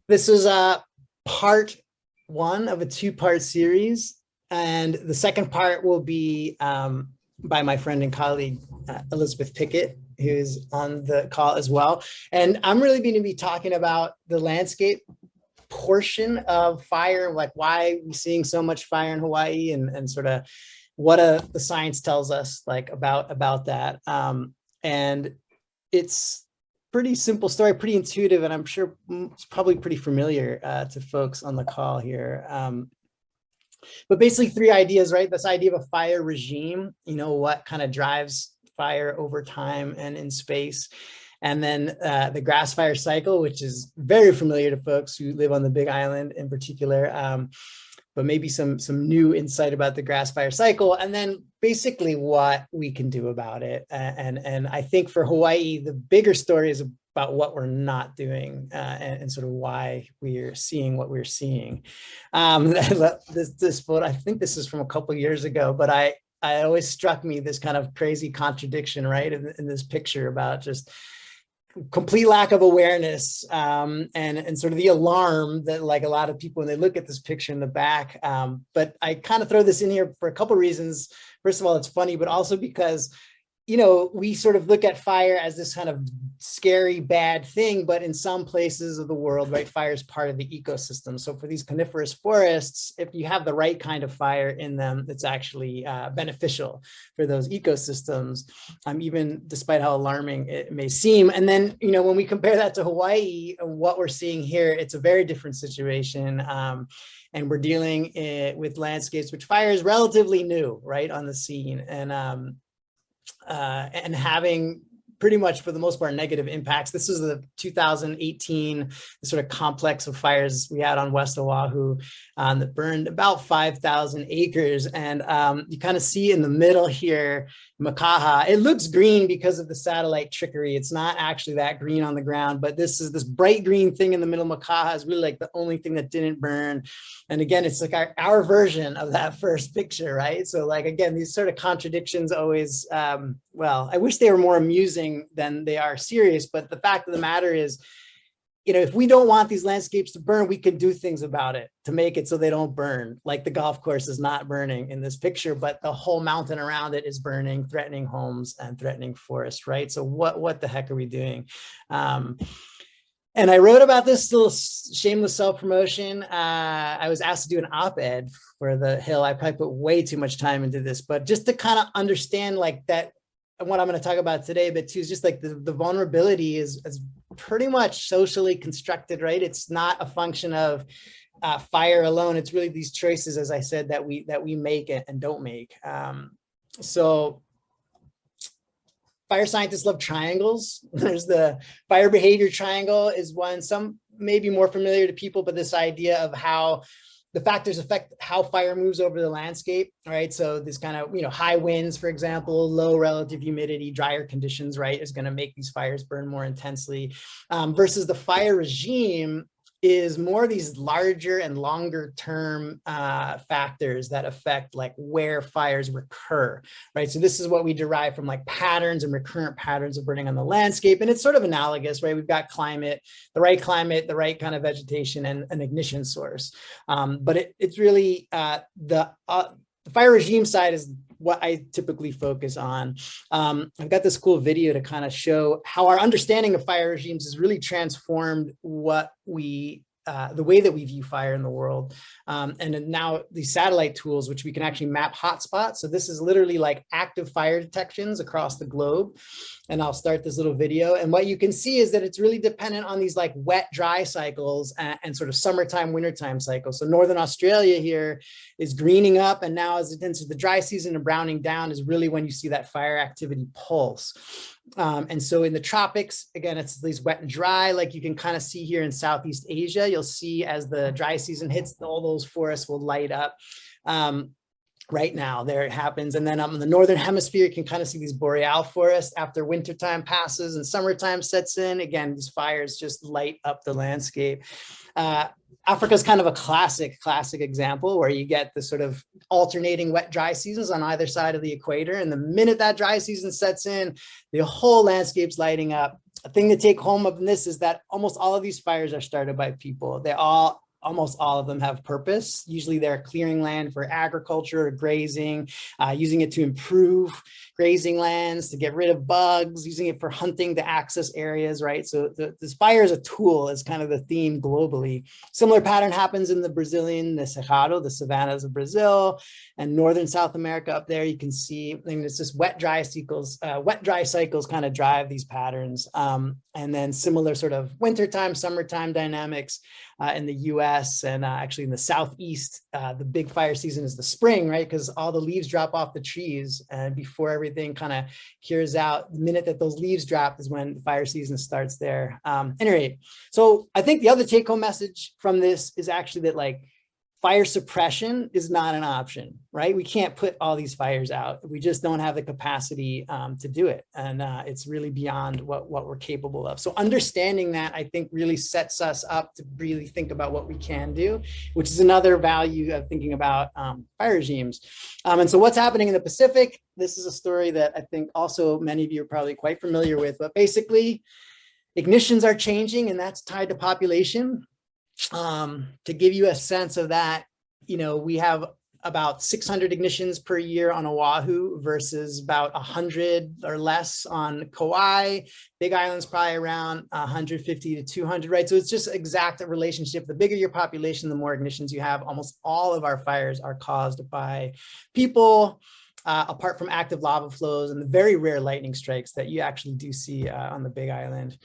This is part one of a two-part series. And the second part will be by my friend and colleague, Elizabeth Pickett, who's on the call as well. And I'm really going to be talking about the landscape portion of fire, like why we're seeing so much fire in Hawaii, and sort of what the science tells us like about that. And it's pretty simple story, pretty intuitive, and I'm sure it's probably pretty familiar to folks on the call here. But basically 3 ideas, right? This idea of a fire regime, what kind of drives fire over time and in space. And then the grass fire cycle, which is very familiar to folks who live on the Big Island in particular, but maybe some new insight about the grass fire cycle, and then basically what we can do about it. And I think for Hawaii, the bigger story is about what we're not doing and sort of why we're seeing what we're seeing. This photo, I think this is from a couple of years ago, but I always struck me this kind of crazy contradiction, right, in this picture about just complete lack of awareness and sort of the alarm that like a lot of people when they look at this picture in the back. But I kind of throw this in here for a couple of reasons. First of all, it's funny, but also because we sort of look at fire as this kind of scary, bad thing, but in some places of the world, right, fire is part of the ecosystem. So for these coniferous forests, if you have the right kind of fire in them, it's actually beneficial for those ecosystems, even despite how alarming it may seem. And then, when we compare that to Hawaii, what we're seeing here, it's a very different situation. And we're dealing with landscapes, which fire is relatively new, right, on the scene. And having pretty much for the most part negative impacts. This is the 2018 sort of complex of fires we had on West Oahu that burned about 5,000 acres. And you kind of see in the middle here, Makaha. It looks green because of the satellite trickery. It's not actually that green on the ground, but this bright green thing in the middle of Makaha is really like the only thing that didn't burn. And again, it's like our version of that first picture, right? So like, again, these sort of contradictions always, well, I wish they were more amusing than they are serious, but the fact of the matter is, if we don't want these landscapes to burn, we can do things about it to make it so they don't burn. Like the golf course is not burning in this picture, but the whole mountain around it is burning, threatening homes and threatening forests, right? So what the heck are we doing? And I wrote about this little shameless self-promotion. I was asked to do an op-ed for the Hill. I probably put way too much time into this, but just to kind of understand like that, and what I'm going to talk about today, but too, is just like the vulnerability is pretty much socially constructed, right? It's not a function of fire alone. It's really these choices, as I said, that we make and don't make. So fire scientists love triangles. There's the fire behavior triangle is one, some may be more familiar to people, but this idea of how the factors affect how fire moves over the landscape, right? So this kind of, high winds, for example, low relative humidity, drier conditions, right, is going to make these fires burn more intensely, versus the fire regime is more these larger and longer term factors that affect like where fires recur, right? So this is what we derive from like patterns and recurrent patterns of burning on the landscape. And it's sort of analogous, right? We've got climate, the right kind of vegetation and an ignition source. But it's really the fire regime side is what I typically focus on. I've got this cool video to kind of show how our understanding of fire regimes has really transformed what the way that we view fire in the world. And now these satellite tools, which we can actually map hotspots. So this is literally like active fire detections across the globe. And I'll start this little video. And what you can see is that it's really dependent on these like wet, dry cycles and sort of summertime, wintertime cycles. So Northern Australia here is greening up. And now as it enters the dry season and browning down is really when you see that fire activity pulse. And so in the tropics, again, it's these wet and dry, like you can kind of see here in Southeast Asia, you'll see as the dry season hits, all those forests will light up. Right now, there it happens. And then in the Northern Hemisphere, you can kind of see these boreal forests after wintertime passes and summertime sets in. Again, these fires just light up the landscape. Africa is kind of a classic example where you get the sort of alternating wet, dry seasons on either side of the equator. And the minute that dry season sets in, the whole landscape's lighting up. thing to take home of this is that almost all of these fires are started by people. Almost all of them have purpose. Usually they're clearing land for agriculture or grazing, using it to improve grazing lands, to get rid of bugs, using it for hunting to access areas, right? So this fire is a tool is kind of the theme globally. Similar pattern happens in the Cerrado, the savannas of Brazil, and northern South America up there. You can see, I mean, it's just wet, dry cycles kind of drive these patterns. And then similar sort of wintertime, summertime dynamics in the US and actually in the Southeast. The big fire season is the spring, right? Because all the leaves drop off the trees, and before everything kind of cures out, the minute that those leaves drop is when the fire season starts there. Anyway, so I think the other take home message from this is actually that like fire suppression is not an option, right? We can't put all these fires out. We just don't have the capacity to do it. And it's really beyond what we're capable of. So understanding that, I think, really sets us up to really think about what we can do, which is another value of thinking about fire regimes. And so what's happening in the Pacific, this is a story that I think also many of you are probably quite familiar with, but basically ignitions are changing, and that's tied to population. To give you a sense of that, you know, we have about 600 ignitions per year on Oahu versus about 100 or less on Kauai. Big Island's probably around 150 to 200, right? So it's just exact a relationship. The bigger your population, the more ignitions you have. Almost all of our fires are caused by people, apart from active lava flows and the very rare lightning strikes that you actually do see on the Big Island.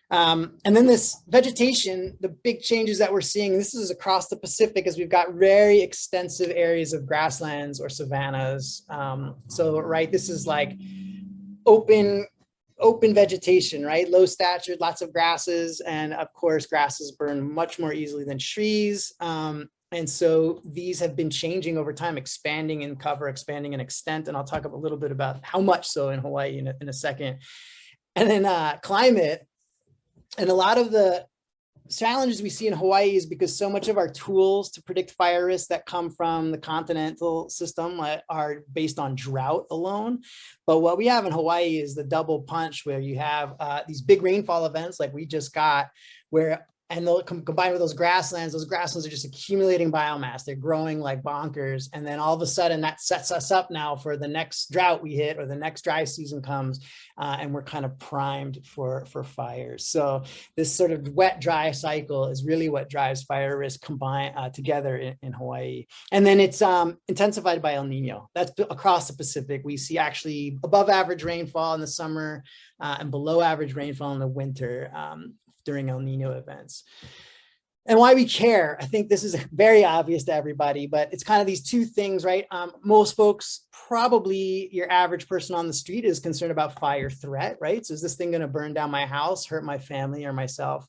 And then this vegetation, the big changes that we're seeing, and this is across the Pacific, is we've got very extensive areas of grasslands or savannas. So, right, this is like open vegetation, right? Low stature, lots of grasses. And of course, grasses burn much more easily than trees. And so these have been changing over time, expanding in cover, expanding in extent. And I'll talk a little bit about how much so in Hawaii in a second. And then climate. And a lot of the challenges we see in Hawaii is because so much of our tools to predict fire risks that come from the continental system are based on drought alone. But what we have in Hawaii is the double punch, where you have these big rainfall events like we just got, and they'll combine with those grasslands are just accumulating biomass. They're growing like bonkers. And then all of a sudden that sets us up now for the next drought we hit or the next dry season comes, and we're kind of primed for fires. So this sort of wet, dry cycle is really what drives fire risk combined together in Hawaii. And then it's intensified by El Nino. That's across the Pacific. We see actually above average rainfall in the summer and below average rainfall in the winter. During El Nino events. And why we care, I think this is very obvious to everybody, but it's kind of these two things, right? Most folks, probably your average person on the street, is concerned about fire threat, right? So is this thing going to burn down my house, hurt my family or myself?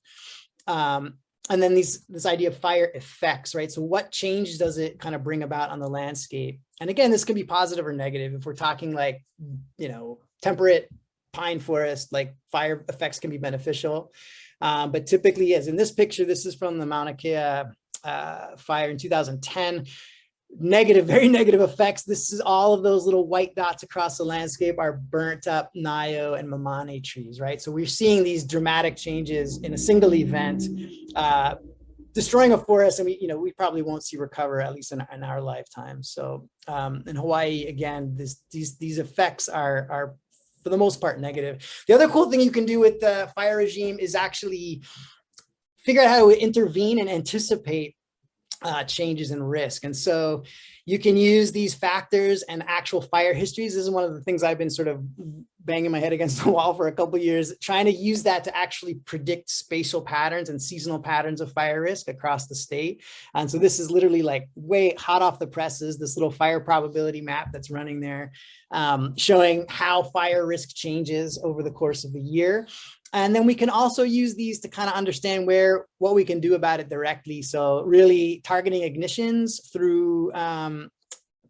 And then this idea of fire effects, right? So what change does it kind of bring about on the landscape? And again, this can be positive or negative. If we're talking like, you know, temperate pine forest, like fire effects can be beneficial. But typically, as in this picture, this is from the Mauna Kea fire in 2010. Very negative effects. This is all of those little white dots across the landscape are burnt up Nayo and Mamane trees, right? So we're seeing these dramatic changes in a single event, destroying a forest, and we probably won't see recover, at least in our lifetime. So in Hawaii, again, these effects are for the most part negative. The other cool thing you can do with the fire regime is actually figure out how to intervene and anticipate changes in risk. And so you can use these factors and actual fire histories. This is one of the things I've been sort of banging my head against the wall for a couple of years, trying to use that to actually predict spatial patterns and seasonal patterns of fire risk across the state. And so this is literally like way hot off the presses, this little fire probability map that's running there, showing how fire risk changes over the course of the year. And then we can also use these to kind of understand what we can do about it directly. So really targeting ignitions through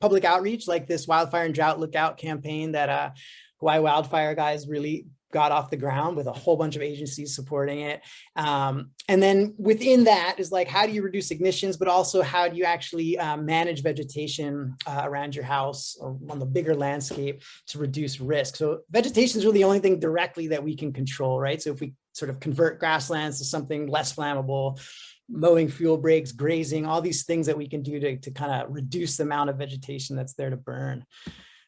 public outreach, like this Wildfire and Drought Lookout campaign that Hawaii Wildfire guys really got off the ground with a whole bunch of agencies supporting it. And then within that is like, how do you reduce ignitions, but also how do you actually manage vegetation around your house or on the bigger landscape to reduce risk? So vegetation is really the only thing directly that we can control, right? So if we sort of convert grasslands to something less flammable, mowing fuel breaks, grazing, all these things that we can do to kind of reduce the amount of vegetation that's there to burn.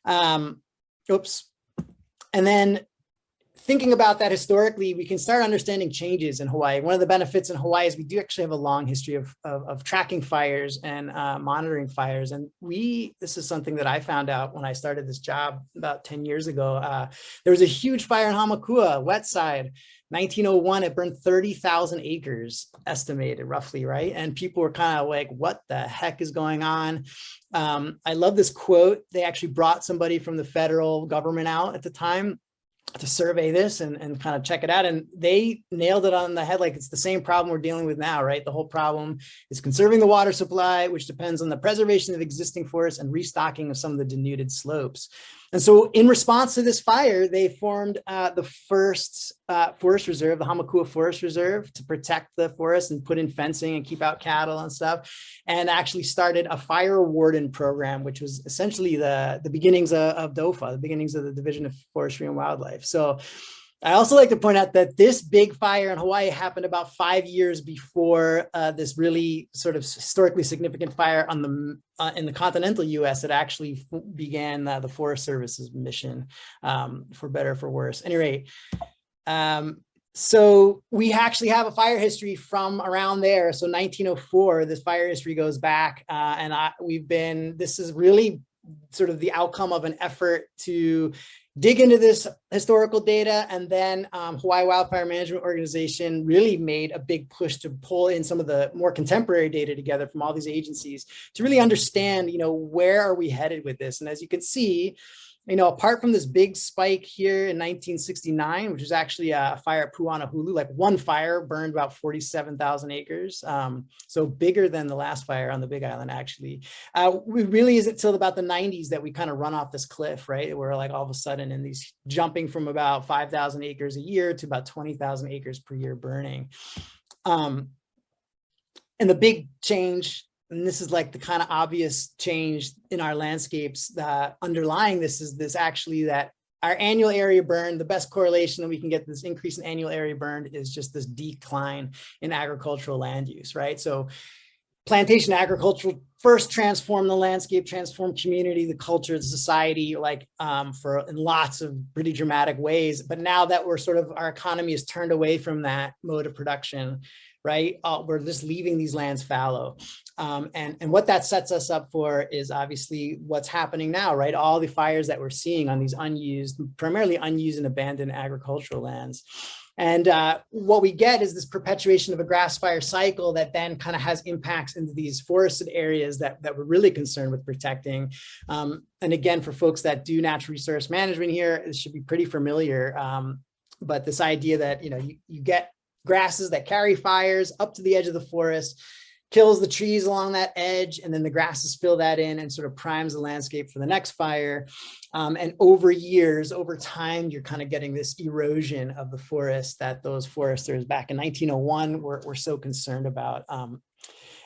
And then thinking about that historically, we can start understanding changes in Hawaii. One of the benefits in Hawaii is we do actually have a long history of tracking fires and monitoring fires. And this is something that I found out when I started this job about 10 years ago. There was a huge fire in Hamakua, wet side, 1901, it burned 30,000 acres, estimated roughly, right? And people were kind of like, what the heck is going on? I love this quote. They actually brought somebody from the federal government out at the time to survey this and kind of check it out. And they nailed it on the head. Like, it's the same problem we're dealing with now, right? The whole problem is conserving the water supply, which depends on the preservation of existing forests and restocking of some of the denuded slopes. And so in response to this fire, they formed the first forest reserve, the Hamakua Forest Reserve, to protect the forest and put in fencing and keep out cattle and stuff, and actually started a fire warden program, which was essentially the beginnings of DOFA, the beginnings of the Division of Forestry and Wildlife. So I also like to point out that this big fire in Hawaii happened about 5 years before this really sort of historically significant fire on in the continental U.S. that actually began the Forest Service's mission, for better or for worse. Anyway, so we actually have a fire history from around there. So 1904, this fire history goes back, and this is really sort of the outcome of an effort to dig into this historical data. And then Hawaii Wildfire Management Organization really made a big push to pull in some of the more contemporary data together from all these agencies to really understand, where are we headed with this? And as you can see, apart from this big spike here in 1969, which is actually a fire at Pu'anahulu, like one fire burned about 47,000 acres. So bigger than the last fire on the Big Island, actually. We really isn't till about the 90s that we kind of run off this cliff, right? We're like all of a sudden in these jumping from about 5,000 acres a year to about 20,000 acres per year burning. And the big change, and this is like the kind of obvious change in our landscapes that underlying this is this actually that our annual area burned, the best correlation that we can get this increase in annual area burned is just this decline in agricultural land use, right? So plantation agriculture first transformed the landscape, transformed community, the culture, the society, in lots of pretty dramatic ways. But now that our economy is turned away from that mode of production, right? We're just leaving these lands fallow. And what that sets us up for is obviously what's happening now, right? All the fires that we're seeing on these primarily unused and abandoned agricultural lands. And what we get is this perpetuation of a grass fire cycle that then kind of has impacts into these forested areas that we're really concerned with protecting. And again, for folks that do natural resource management here, it should be pretty familiar. But this idea that, you get grasses that carry fires up to the edge of the forest, kills the trees along that edge, and then the grasses fill that in and sort of primes the landscape for the next fire. And over time, you're kind of getting this erosion of the forest that those foresters back in 1901 were so concerned about,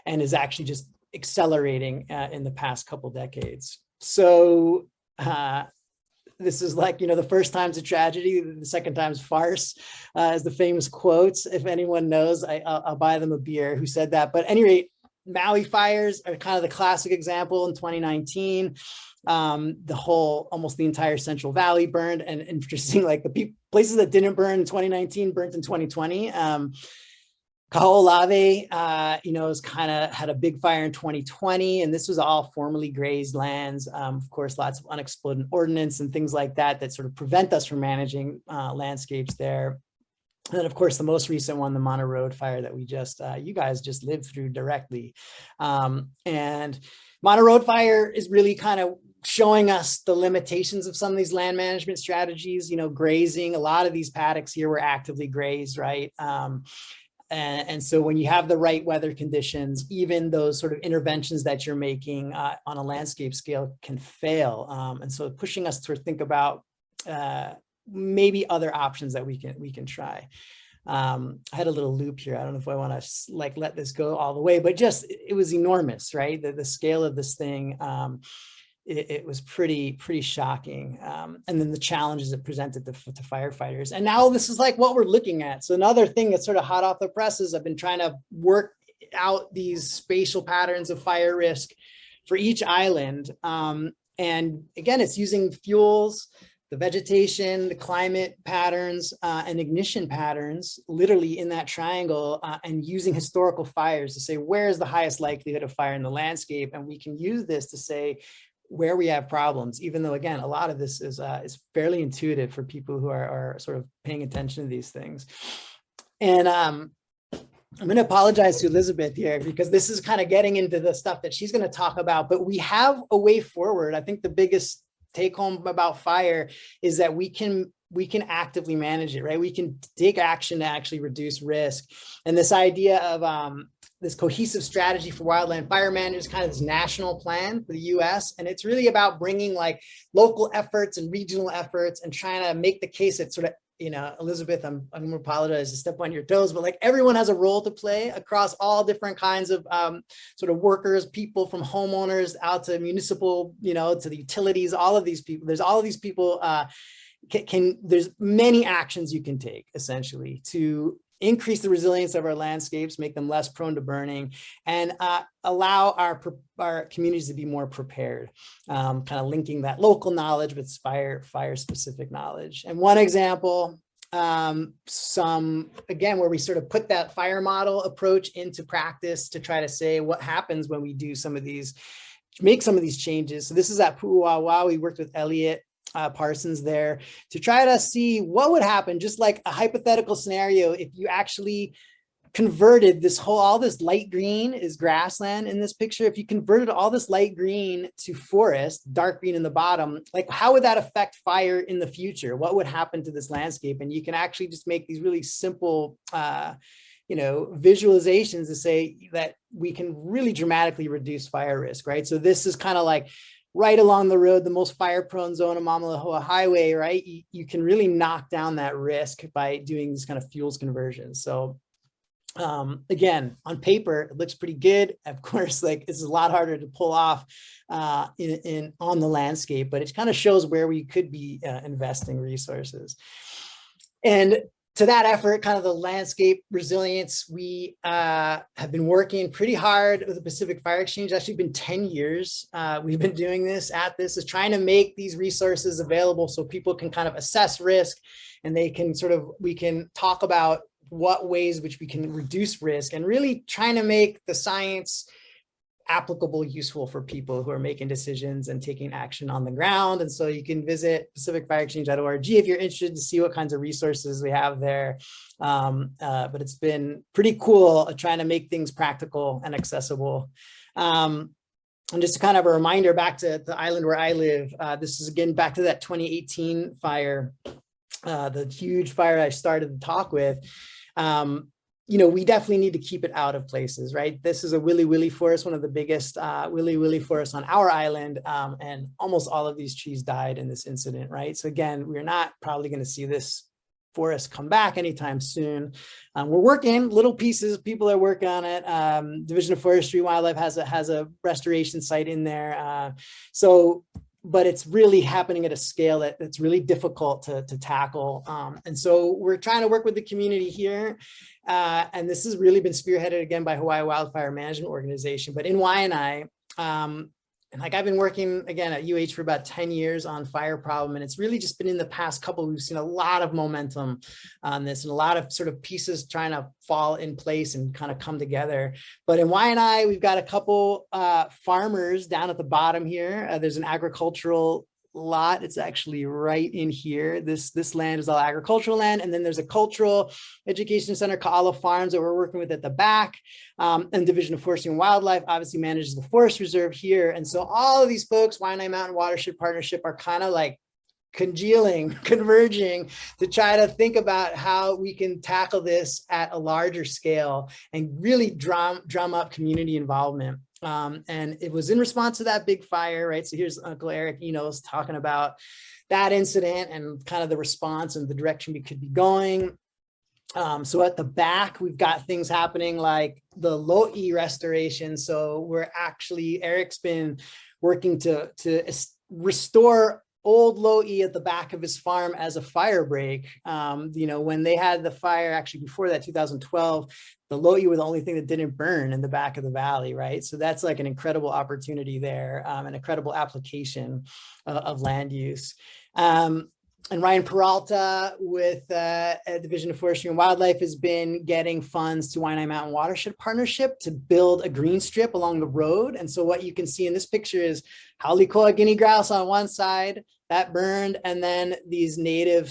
and is actually just accelerating in the past couple decades. So this is like, the first time's a tragedy, the second time's farce, as the famous quotes. If anyone knows, I'll buy them a beer who said that. But at any rate, Maui fires are kind of the classic example in 2019. Almost the entire Central Valley burned, and interesting, like the places that didn't burn in 2019 burnt in 2020. Kaho'olawe, has kind of had a big fire in 2020, and this was all formerly grazed lands. Of course, lots of unexploded ordnance and things like that sort of prevent us from managing landscapes there. And then, of course, the most recent one, the Mānoa Road fire that you guys just lived through directly. And Mānoa Road fire is really kind of showing us the limitations of some of these land management strategies. Grazing, a lot of these paddocks here were actively grazed, right? And so when you have the right weather conditions, even those sort of interventions that you're making on a landscape scale can fail. And so pushing us to think about maybe other options that we can try. I had a little loop here. I don't know if I want to like let this go all the way, but just it was enormous, right? The scale of this thing, it was pretty shocking. And then the challenges it presented to firefighters. And now this is like what we're looking at. So another thing that's sort of hot off the presses, I've been trying to work out these spatial patterns of fire risk for each island. And again, it's using fuels, the vegetation, the climate patterns, and ignition patterns, literally in that triangle, and using historical fires to say, where's the highest likelihood of fire in the landscape? And we can use this to say where we have problems, even though, again, a lot of this is fairly intuitive for people who are sort of paying attention to these things. And I'm going to apologize to Elizabeth here, because this is kind of getting into the stuff that she's going to talk about, but we have a way forward. I think the biggest take home about fire is that we can actively manage it, right? We can take action to actually reduce risk. And this idea of this cohesive strategy for wildland fire managers, kind of this national plan for the US. And it's really about bringing like local efforts and regional efforts and trying to make the case that sort of, you know, Elizabeth, I'm going to apologize to step on your toes, but like everyone has a role to play across all different kinds of sort of workers, people from homeowners out to municipal, you know, to the utilities, all of these people. There's all of these people, there's many actions you can take essentially to increase the resilience of our landscapes, make them less prone to burning, and allow our communities to be more prepared, kind of linking that local knowledge with fire specific knowledge. And one example, again, where we sort of put that fire model approach into practice to try to say what happens when we do make some of these changes. So this is at Pu'uawa. We worked with Elliot Parsons there to try to see what would happen, just like a hypothetical scenario, if you actually converted all this light green is grassland in this picture. If you converted all this light green to forest, dark green in the bottom, like how would that affect fire in the future? What would happen to this landscape? And you can actually just make these really simple, you know, visualizations to say that we can really dramatically reduce fire risk, right? So this is kind of like right along the road, the most fire-prone zone of Mānoa Highway, right? You can really knock down that risk by doing these kind of fuels conversions. So again, on paper, it looks pretty good. Of course, like this is a lot harder to pull off on the landscape, but it kind of shows where we could be investing resources. And to that effort, kind of the landscape resilience, we have been working pretty hard with the Pacific Fire Exchange. It's actually been 10 years. We've been doing this is trying to make these resources available so people can kind of assess risk, and they can we can talk about what ways which we can reduce risk, and really trying to make the science applicable, useful for people who are making decisions and taking action on the ground. And so you can visit pacificfireexchange.org if you're interested to see what kinds of resources we have there. But it's been pretty cool trying to make things practical and accessible. And just kind of a reminder back to the island where I live, this is again back to that 2018 fire, the huge fire I started the talk with. You know, we definitely need to keep it out of places, right? This is a willy forest, one of the biggest willy forests on our island, and almost all of these trees died in this incident, right? So again, we're not probably going to see this forest come back anytime soon. We're working little pieces, people are working on it. Division of Forestry and Wildlife has a restoration site in there. But it's really happening at a scale that's really difficult to tackle. And so we're trying to work with the community here. And this has really been spearheaded again by Hawaii Wildfire Management Organization. But in Waianae, and like I've been working again at UH for about 10 years on fire problem. And it's really just been in the past couple, we've seen a lot of momentum on this and a lot of sort of pieces trying to fall in place and kind of come together. But in Waianae, we've got a couple farmers down at the bottom here. There's an agricultural lot. It's actually right in here. This land is all agricultural land. And then there's a cultural education center, Kaala Farms, that we're working with at the back. And Division of Forestry and Wildlife obviously manages the forest reserve here. And so all of these folks, Waianae Mountain Watershed Partnership, are kind of like converging to try to think about how we can tackle this at a larger scale and really drum up community involvement. And it was in response to that big fire, right? So here's Uncle Eric Enos talking about that incident and kind of the response and the direction we could be going. So at the back, we've got things happening like the lo'i restoration. So we're actually, Eric's been working to restore old lo'i at the back of his farm as a fire break. When they had the fire, actually before that, 2012, the lo'i were the only thing that didn't burn in the back of the valley, right? So that's like an incredible opportunity there, an incredible application of land use. And Ryan Peralta with Division of Forestry and Wildlife has been getting funds to Waianae Mountain Watershed Partnership to build a green strip along the road. And so what you can see in this picture is Haulikoa guinea grouse on one side, that burned, and then these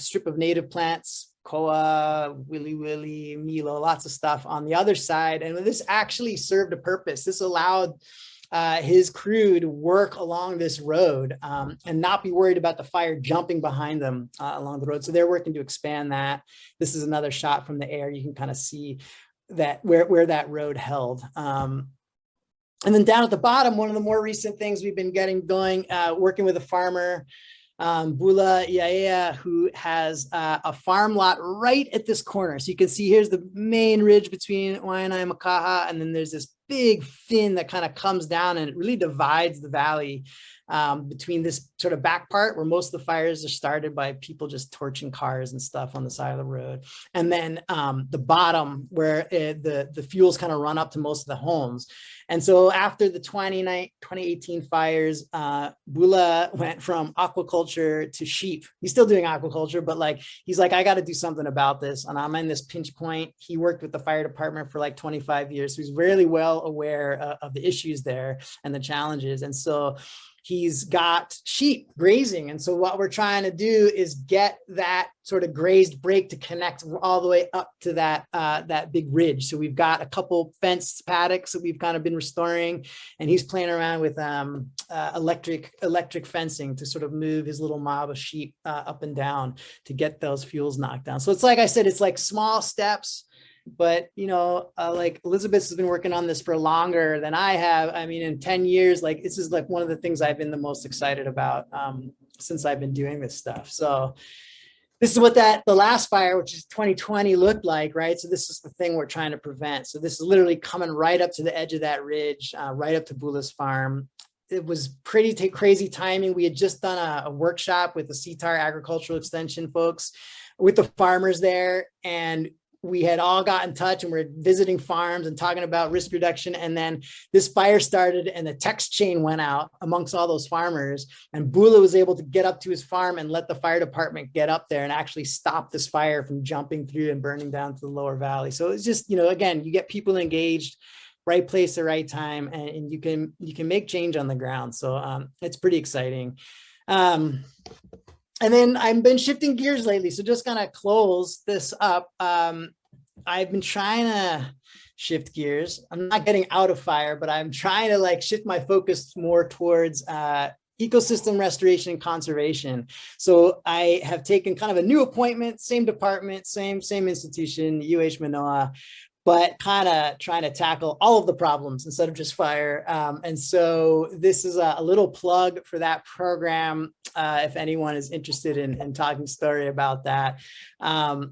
strip of native plants, koa, willy, milo, lots of stuff on the other side. And this actually served a purpose. This allowed his crew to work along this road and not be worried about the fire jumping behind them along the road. So they're working to expand that. This is another shot from the air. You can kind of see that where that road held. And then down at the bottom, one of the more recent things we've been getting going, working with a farmer, Bula Iaea, who has a farm lot right at this corner. So you can see here's the main ridge between Waianae and Makaha, and then there's this big fin that kind of comes down and it really divides the valley between this sort of back part where most of the fires are started by people just torching cars and stuff on the side of the road. And then the bottom where the fuels kind of run up to most of the homes. And so after the 2018 fires, Bula went from aquaculture to sheep. He's still doing aquaculture, but he's like, I got to do something about this. And I'm in this pinch point. He worked with the fire department for like 25 years. So he's really well aware of the issues there and the challenges. And so he's got sheep grazing. And so what we're trying to do is get that sort of grazed break to connect all the way up to that big ridge. So we've got a couple fenced paddocks that we've kind of been restoring, and he's playing around with electric fencing to sort of move his little mob of sheep up and down to get those fuels knocked down. So it's like I said, it's like small steps. But, like Elizabeth has been working on this for longer than I have. I mean, in 10 years, this is like one of the things I've been the most excited about since I've been doing this stuff. So this is what the last fire, which is 2020, looked like, right? So this is the thing we're trying to prevent. So this is literally coming right up to the edge of that ridge, right up to Bula's farm. It was pretty crazy timing. We had just done a workshop with the CTAR Agricultural Extension folks with the farmers there, and we had all got in touch and we're visiting farms and talking about risk reduction. And then this fire started and the text chain went out amongst all those farmers, and Bula was able to get up to his farm and let the fire department get up there and actually stop this fire from jumping through and burning down to the lower valley. So it's just, again, you get people engaged, right place, the right time, and you can make change on the ground. So it's pretty exciting. And then I've been shifting gears lately. So just kind of close this up. I've been trying to shift gears. I'm not getting out of fire, but I'm trying to shift my focus more towards ecosystem restoration and conservation. So I have taken kind of a new appointment, same department, same institution, Mānoa, but kind of trying to tackle all of the problems instead of just fire. And so this is a little plug for that program. If anyone is interested in talking story about that,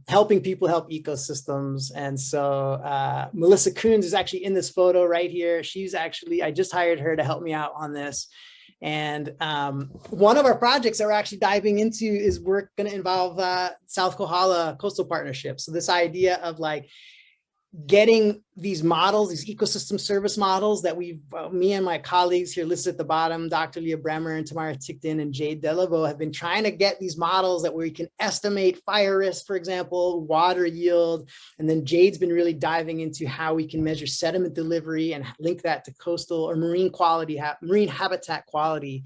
helping people help ecosystems. And so Melissa Coons is actually in this photo right here. I just hired her to help me out on this. And one of our projects that we're actually diving into is we're going to involve South Kohala Coastal Partnership. So this idea of getting these models, these ecosystem service models that me and my colleagues here listed at the bottom, Dr. Leah Bremer and Tamara Tickton and Jade Delaveau, have been trying to get these models that where we can estimate fire risk, for example, water yield. And then Jade's been really diving into how we can measure sediment delivery and link that to coastal or marine habitat quality.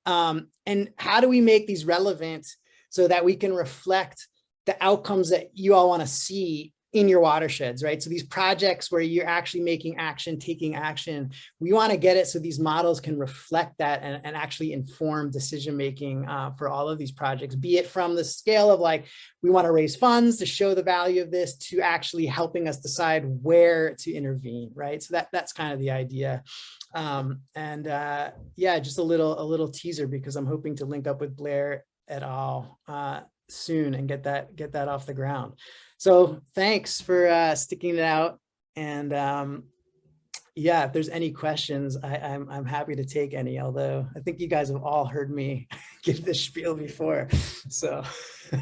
And how do we make these relevant so that we can reflect the outcomes that you all want to see in your watersheds, right? So these projects where you're actually making action, taking action, we want to get it so these models can reflect that and actually inform decision-making for all of these projects, be it from the scale of like, we want to raise funds to show the value of this, to actually helping us decide where to intervene, right? So that's kind of the idea. Yeah, just a little teaser, because I'm hoping to link up with Blair et al. Soon and get that off the ground. So thanks for sticking it out. And yeah, if there's any questions, I'm happy to take any, although I think you guys have all heard me give this spiel before. So I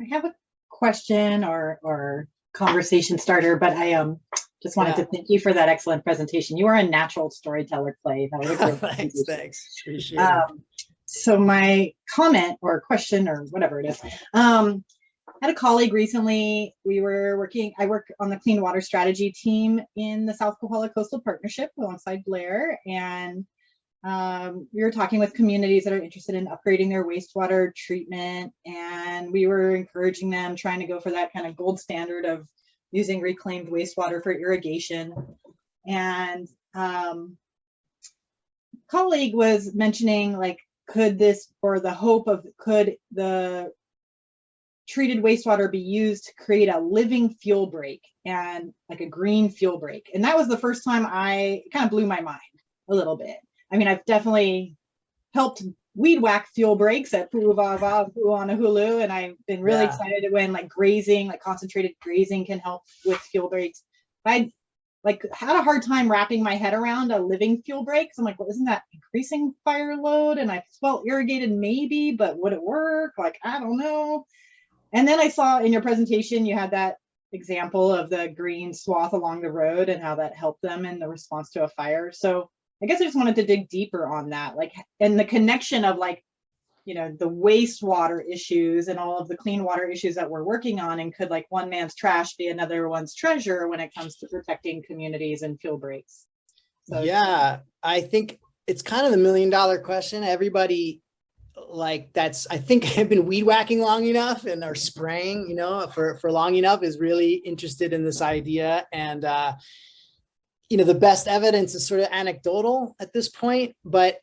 have a question or conversation starter, but I just wanted to thank you for that excellent presentation. You are a natural storyteller, Clay. That was a great thanks. Appreciate it. So my comment or question or whatever it is, I had a colleague recently. I work on the clean water strategy team in the South Kohala Coastal Partnership alongside Blair, and we were talking with communities that are interested in upgrading their wastewater treatment, and we were encouraging them, trying to go for that kind of gold standard of using reclaimed wastewater for irrigation. And colleague was mentioning, like, could this, or the hope of, could the treated wastewater be used to create a living fuel break, and like a green fuel break? And that was the first time it kind of blew my mind a little bit. I mean, I've definitely helped weed whack fuel breaks at Pu'uanahulu, and I've been really excited when like grazing, like concentrated grazing, can help with fuel breaks. I like had a hard time wrapping my head around a living fuel break. So I'm like, well, isn't that increasing fire load? And I felt irrigated maybe, but would it work? Like, I don't know. And then I saw in your presentation, you had that example of the green swath along the road and how that helped them in the response to a fire. So I guess I just wanted to dig deeper on that, like, and the connection of like, you know, the wastewater issues and all of the clean water issues that we're working on, and could like one man's trash be another one's treasure when it comes to protecting communities and fuel breaks? So, yeah, I think it's kind of the $1 million question. Everybody, like, I think have been weed whacking long enough and are spraying, you know, for long enough, is really interested in this idea. And you know, the best evidence is sort of anecdotal at this point, but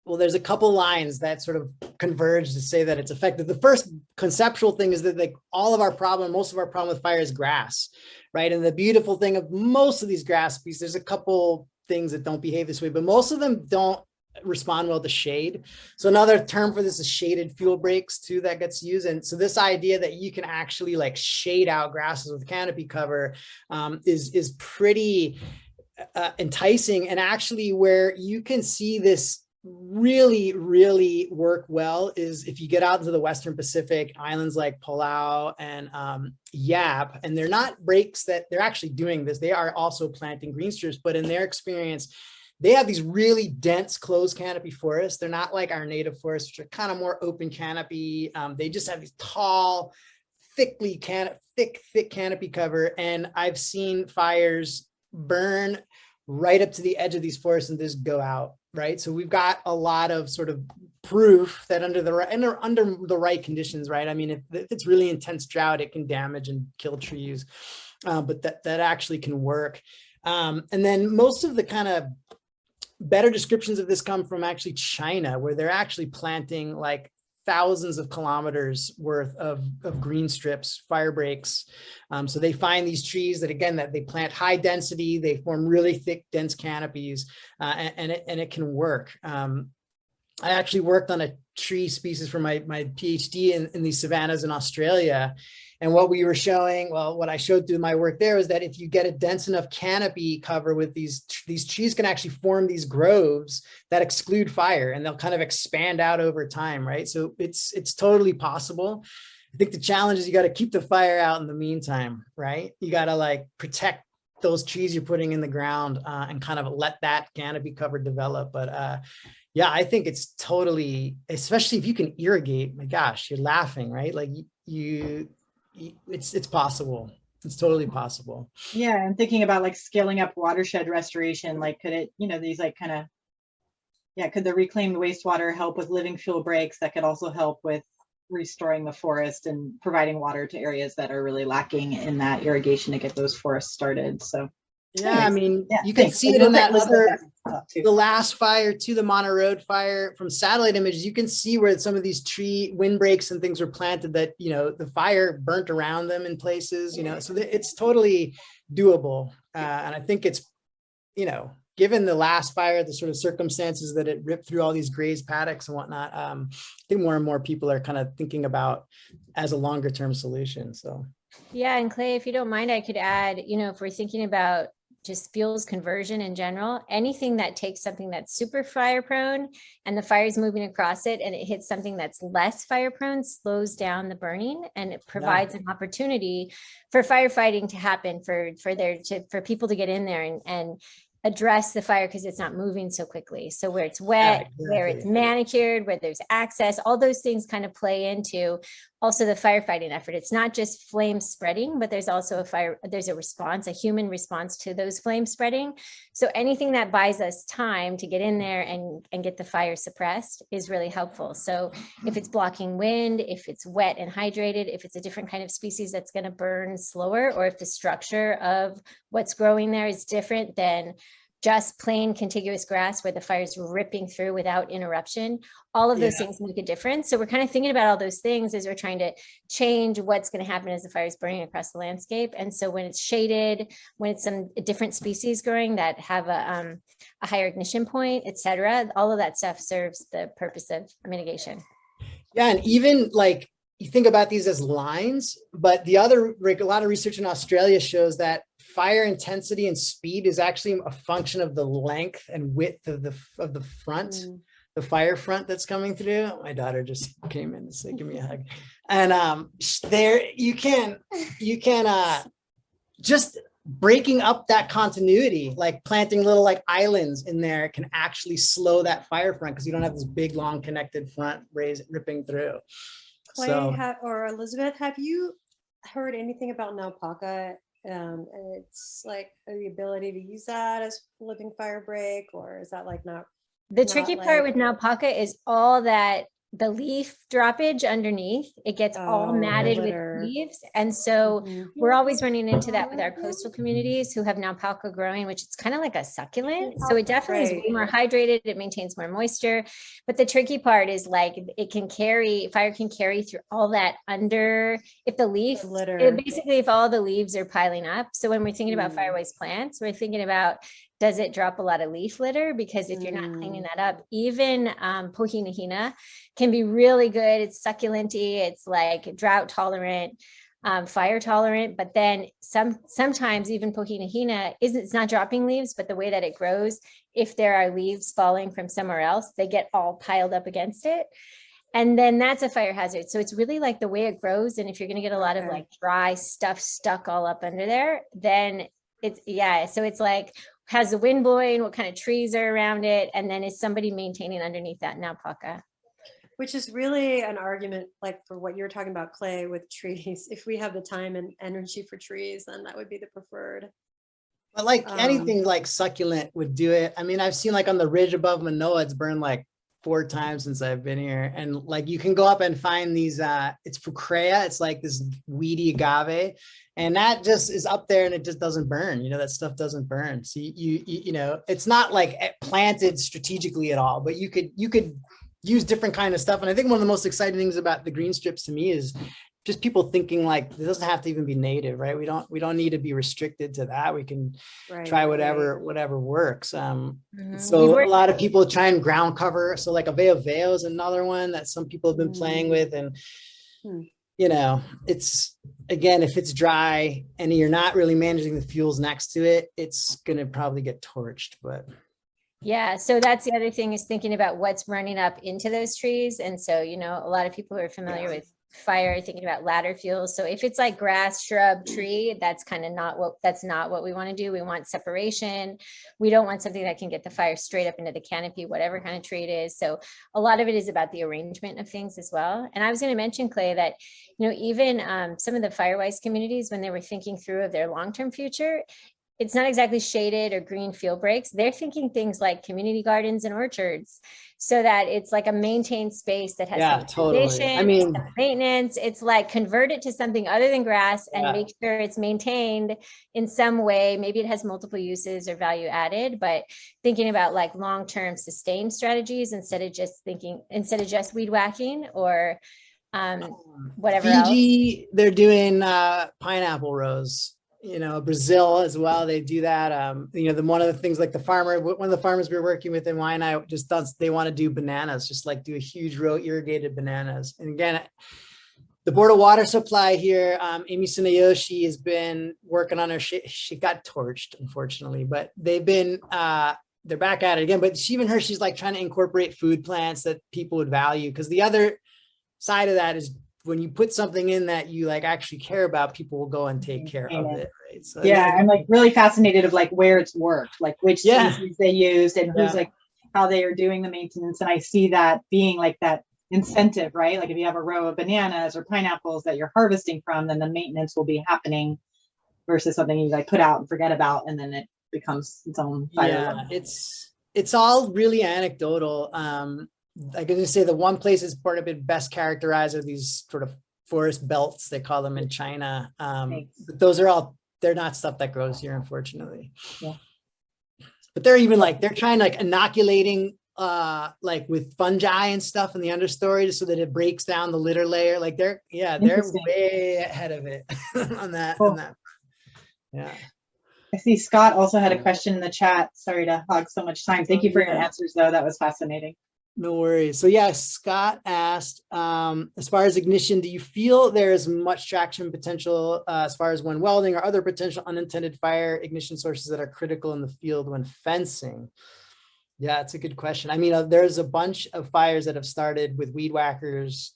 well, there's a couple lines that sort of converge to say that it's effective. The first conceptual thing is that like most of our problem with fire is grass, right? And the beautiful thing of most of these grass species, there's a couple things that don't behave this way, but most of them don't respond well to shade. So another term for this is shaded fuel breaks too, that gets used. And so this idea that you can actually like shade out grasses with canopy cover is pretty enticing. And actually where you can see this really work well is if you get out into the Western Pacific, islands like Palau and Yap, and they're not breaks that they're actually doing this. They are also planting green strips, but in their experience, they have these really dense closed canopy forests. They're not like our native forests, which are kind of more open canopy. They just have these tall, thick canopy cover. And I've seen fires burn right up to the edge of these forests and just go out, right? So we've got a lot of sort of proof that under the right conditions, right? I mean, if it's really intense drought, it can damage and kill trees, but that actually can work. And then most of the kind of better descriptions of this come from actually China, where they're actually planting like thousands of kilometers worth of green strips, fire breaks. So they find these trees that, again, that they plant high density, they form really thick, dense canopies, and it can work. I actually worked on a tree species for my PhD in these savannas in Australia. And what we were showing, well, what I showed through my work there was that if you get a dense enough canopy cover with these trees can actually form these groves that exclude fire, and they'll kind of expand out over time, right? So it's totally possible. I think the challenge is you got to keep the fire out in the meantime, right? You got to like protect those trees you're putting in the ground and kind of let that canopy cover develop. But yeah, I think it's totally, especially if you can irrigate, my gosh, you're laughing, right? Like it's possible. It's totally possible. Yeah, and thinking about like scaling up watershed restoration, like could it, you know, these like kind of, yeah, could the reclaimed wastewater help with living fuel breaks that could also help with restoring the forest and providing water to areas that are really lacking in that irrigation to get those forests started. So yeah, I mean, yeah, you can thanks. see it in that Elizabeth other, has some thought too. the last fire to the Mānoa Road fire from satellite images. You can see where some of these tree windbreaks and things were planted that, you know, the fire burnt around them in places, you know, so it's totally doable. And I think it's, you know, given the last fire, the sort of circumstances that it ripped through all these grazed paddocks and whatnot, I think more and more people are kind of thinking about as a longer term solution. So yeah, and Clay, if you don't mind, I could add, you know, if we're thinking about just fuels conversion in general, anything that takes something that's super fire prone and the fire is moving across it and it hits something that's less fire prone slows down the burning, and it provides an opportunity for firefighting to happen, for people to get in there and address the fire because it's not moving so quickly. So where it's wet, where it's manicured, where there's access, all those things kind of play into also the firefighting effort. It's not just flame spreading, but there's also there's a response, a human response to those flames spreading. So anything that buys us time to get in there and get the fire suppressed is really helpful. So if it's blocking wind, if it's wet and hydrated, if it's a different kind of species that's going to burn slower, or if the structure of what's growing there is different than just plain contiguous grass where the fire's ripping through without interruption, all of those things make a difference. So we're kind of thinking about all those things as we're trying to change what's going to happen as the fire is burning across the landscape. And so when it's shaded, when it's some different species growing that have a higher ignition point, et cetera, all of that stuff serves the purpose of mitigation. yeah, and even like you think about these as lines, but the other, like a lot of research in Australia shows that fire intensity and speed is actually a function of the length and width of the front, the fire front that's coming through. My daughter just came in to say, give me a hug. And there you can just breaking up that continuity, like planting little like islands in there can actually slow that fire front because you don't have this big, long connected front ripping through. Clay So, or Elizabeth, have you heard anything about naupaka? It's like the ability to use that as living fire break, or is that like not? The tricky part with naupaka is all that the leaf droppage underneath, it gets all matted with leaves. And so we're always running into that with our coastal communities who have naupaka growing, which it's kind of like a succulent. So it definitely is way more hydrated. It maintains more moisture. But the tricky part is like fire can carry through all that under, if the leaf, basically if all the leaves are piling up. So when we're thinking about fire-wise plants, we're thinking about, does it drop a lot of leaf litter? Because if you're not cleaning that up, even pohinahina can be really good. It's succulenty. It's like drought tolerant, fire tolerant. But then sometimes even pohinahina it's not dropping leaves, but the way that it grows, if there are leaves falling from somewhere else, they get all piled up against it. And then that's a fire hazard. So it's really like the way it grows. And if you're going to get a lot of like dry stuff stuck all up under there, then it's, so it's like, has the wind blowing, what kind of trees are around it, and then is somebody maintaining underneath that naupaka? Which is really an argument, like for what you're talking about, Clay, with trees. If we have the time and energy for trees, then that would be the preferred. but like anything like succulent would do it. I mean, I've seen like on the ridge above Mānoa, it's burned like 4 times since I've been here. And like, you can go up and find these, it's fucrea. It's like this weedy agave. And that just is up there and it just doesn't burn. You know, that stuff doesn't burn. So you know, it's not like planted strategically at all, but you could use different kind of stuff. And I think one of the most exciting things about the green strips to me is just people thinking like, it doesn't have to even be native, right? We don't need to be restricted to that. We can try whatever works. So a lot of people try and ground cover. So like Aveo Veo is another one that some people have been playing with. And you know, it's, again, if it's dry and you're not really managing the fuels next to it, it's going to probably get torched. But yeah, so that's the other thing, is thinking about what's running up into those trees. And so, you know, a lot of people who are familiar with fire thinking about ladder fuels. So if it's like grass, shrub, tree, that's kind of not what we want to do. We want separation. We don't want something that can get the fire straight up into the canopy, whatever kind of tree it is. So a lot of it is about the arrangement of things as well. And I was going to mention, Clay, that, you know, even some of the Firewise communities, when they were thinking through of their long-term future, it's not exactly shaded or green field breaks. They're thinking things like community gardens and orchards, so that it's like a maintained space that has some totally. I mean, some maintenance. It's like convert it to something other than grass and make sure it's maintained in some way. Maybe it has multiple uses or value added, but thinking about like long-term sustained strategies instead of just weed whacking or whatever Fiji, else. they're doing pineapple rows. You know, Brazil as well, they do that. You know, one of the things, like one of the farmers we were working with in Waiʻi just does, they want to do bananas, just like do a huge row irrigated bananas. And again, the Board of Water Supply here, Amy Sunayoshi has been working on her, she got torched, unfortunately, but they've been, they're back at it again. But she's like trying to incorporate food plants that people would value. Because the other side of that is, when you put something in that you like actually care about, people will go and take care of it, right? So yeah, I'm like really fascinated of like where it's worked, like which species they used and who's like how they are doing the maintenance. And I see that being like that incentive, right? Like if you have a row of bananas or pineapples that you're harvesting from, then the maintenance will be happening versus something you like put out and forget about, and then it becomes its own fire. Yeah, it's all really anecdotal. I can just say the one place that's part of it best characterized are these sort of forest belts, they call them in China. But those are they're not stuff that grows here, unfortunately. Yeah. But they're even like, they're trying like inoculating like with fungi and stuff in the understory so that it breaks down the litter layer. Like they're way ahead of it on that. Cool. On that. Yeah. I see Scott also had a question in the chat. Sorry to hog so much time. Thank you for your answers though. That was fascinating. No worries. So yeah, Scott asked, as far as ignition, do you feel there is much traction potential as far as when welding or other potential unintended fire ignition sources that are critical in the field when fencing? Yeah, it's a good question. I mean, there's a bunch of fires that have started with weed whackers,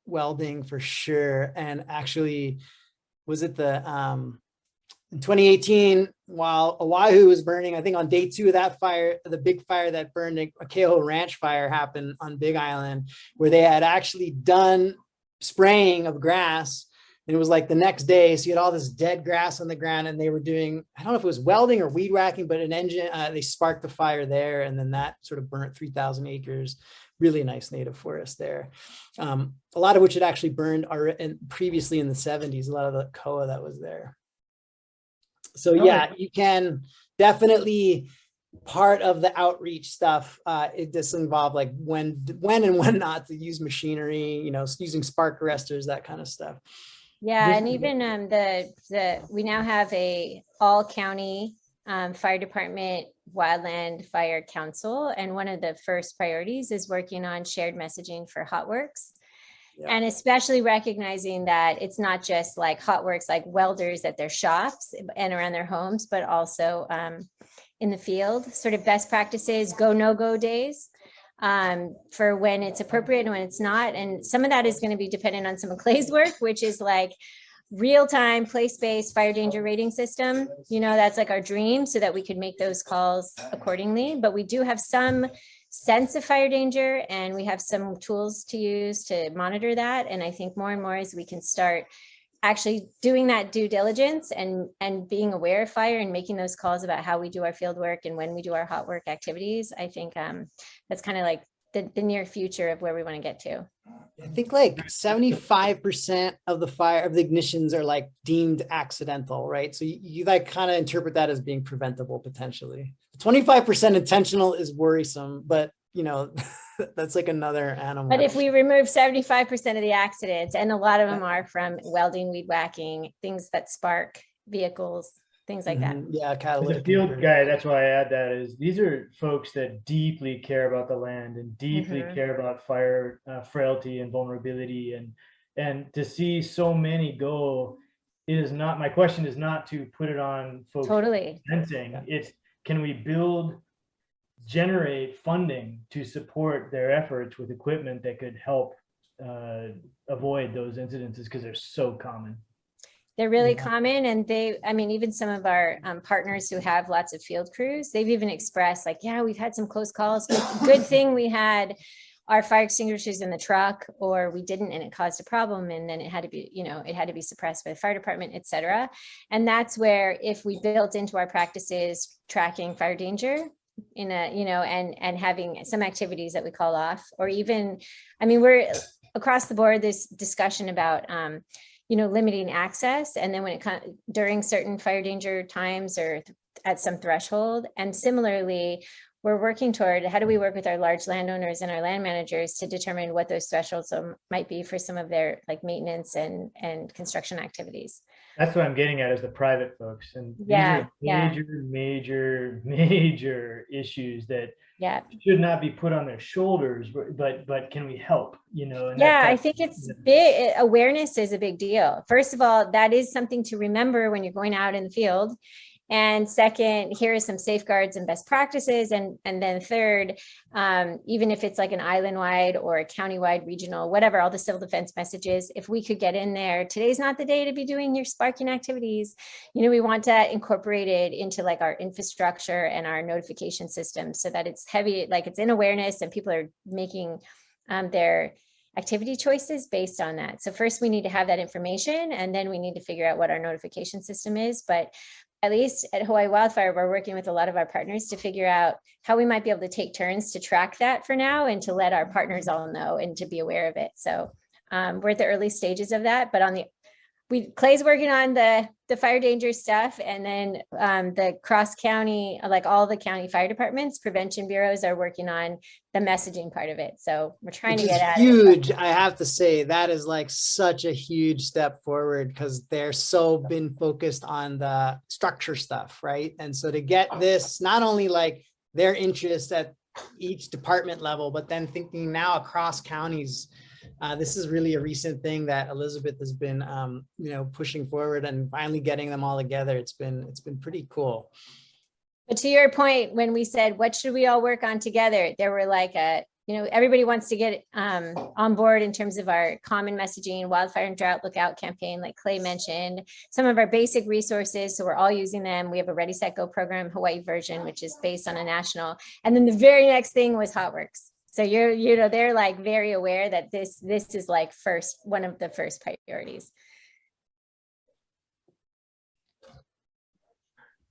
welding for sure. And actually, was it in 2018, while Oahu was burning, I think on day 2 of that fire, the big fire that burned, a Keoho Ranch fire happened on Big Island, where they had actually done spraying of grass. And it was like the next day, so you had all this dead grass on the ground, and they were doing, I don't know if it was welding or weed whacking, but an engine, they sparked the fire there, and then that sort of burnt 3,000 acres. Really nice native forest there. A lot of which had actually burned previously in the 70s, a lot of the koa that was there. So yeah, you can definitely, part of the outreach stuff, it does involve like when and when not to use machinery, you know, using spark arresters, that kind of stuff. Yeah, and even we now have a all county fire department wildland fire council, and one of the first priorities is working on shared messaging for hot works. Yeah. And especially recognizing that it's not just like hot works, like welders at their shops and around their homes, but also in the field, sort of best practices, go, no go days for when it's appropriate and when it's not. And some of that is going to be dependent on some of Clay's work, which is like real-time place-based fire danger rating system. You know, that's like our dream, so that we could make those calls accordingly. But we do have some sense of fire danger, and we have some tools to use to monitor that. And I think more and more as we can start actually doing that due diligence and being aware of fire and making those calls about how we do our field work and when we do our hot work activities, I think that's kind of like the near future of where we want to get to. I think like 75% of the ignitions are like deemed accidental, right? So you like kind of interpret that as being preventable potentially. 25% intentional is worrisome, but you know, that's like another animal. But if we remove 75% of the accidents, and a lot of them are from welding, weed whacking, things that spark vehicles, things like that. Yeah, catalytic. As a field guy, that's why I add that, is these are folks that deeply care about the land and deeply care about fire frailty and vulnerability, and to see so many go is not, my question is not to put it on folks fencing. It's, can we generate funding to support their efforts with equipment that could help avoid those incidences, because they're so common. They're really common. And I mean, even some of our partners who have lots of field crews, they've even expressed like, yeah, we've had some close calls. Good thing we had our fire extinguishers in the truck, or we didn't and it caused a problem, and then it had to be, you know, it had to be suppressed by the fire department, et cetera. And that's where, if we built into our practices tracking fire danger in a, you know, and having some activities that we call off, or even, I mean, we're across the board, this discussion about, you know, limiting access. And then when it comes during certain fire danger times or at some threshold. And similarly, we're working toward, how do we work with our large landowners and our land managers to determine what those thresholds might be for some of their like maintenance and construction activities. That's what I'm getting at, is the private folks. And these Yeah, are major issues that should not be put on their shoulders, but can we help, you know? And I think it's big. Awareness is a big deal. First of all, that is something to remember when you're going out in the field. And second, here are some safeguards and best practices. And then third, even if it's like an island-wide or a county-wide, regional, whatever, all the civil defense messages, if we could get in there, today's not the day to be doing your sparking activities. You know, we want that incorporated into like our infrastructure and our notification system, so that it's heavy, like it's in awareness and people are making their activity choices based on that. So first we need to have that information, and then we need to figure out what our notification system is. But at least at Hawaii Wildfire, we're working with a lot of our partners to figure out how we might be able to take turns to track that for now, and to let our partners all know and to be aware of it. So we're at the early stages of that, but Clay's working on the fire danger stuff, and then the cross county, like all the county fire departments, prevention bureaus are working on the messaging part of it. So we're trying to get at huge. I have to say that is like such a huge step forward, because they're so been focused on the structure stuff, right? And so to get this, not only like their interest at each department level, but then thinking now across counties. This is really a recent thing that Elizabeth has been, you know, pushing forward and finally getting them all together. It's been pretty cool. But to your point, when we said, what should we all work on together? There were like you know, everybody wants to get on board in terms of our common messaging, wildfire and drought lookout campaign, like Clay mentioned, some of our basic resources. So we're all using them. We have a Ready, Set, Go program, Hawaii version, which is based on a national. And then the very next thing was HotWorks. So you know, they're like very aware that this is like one of the first priorities.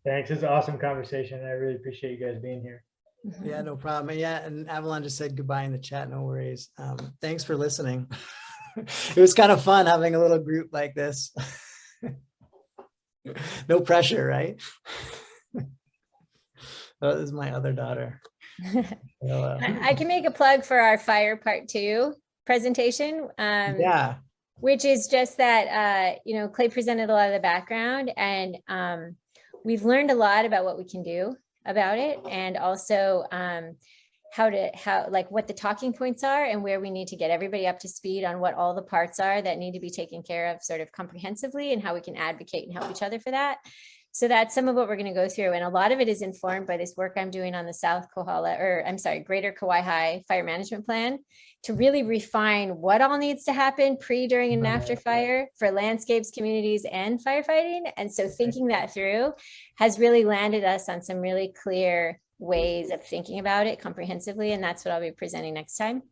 Thanks. It's an awesome conversation. I really appreciate you guys being here. Yeah, no problem. Yeah, and Avalon just said goodbye in the chat. No worries. Thanks for listening. It was kind of fun having a little group like this. No pressure, right? Oh, this is my other daughter. I can make a plug for our fire part 2 presentation. Yeah. Which is just that, you know, Clay presented a lot of the background, and we've learned a lot about what we can do about it, and also what the talking points are and where we need to get everybody up to speed on what all the parts are that need to be taken care of sort of comprehensively, and how we can advocate and help each other for that. So that's some of what we're going to go through. And a lot of it is informed by this work I'm doing on the South Kohala, or I'm sorry, Greater Kauai Fire Management Plan, to really refine what all needs to happen pre, during, and after fire for landscapes, communities, and firefighting. And so thinking that through has really landed us on some really clear ways of thinking about it comprehensively. And that's what I'll be presenting next time.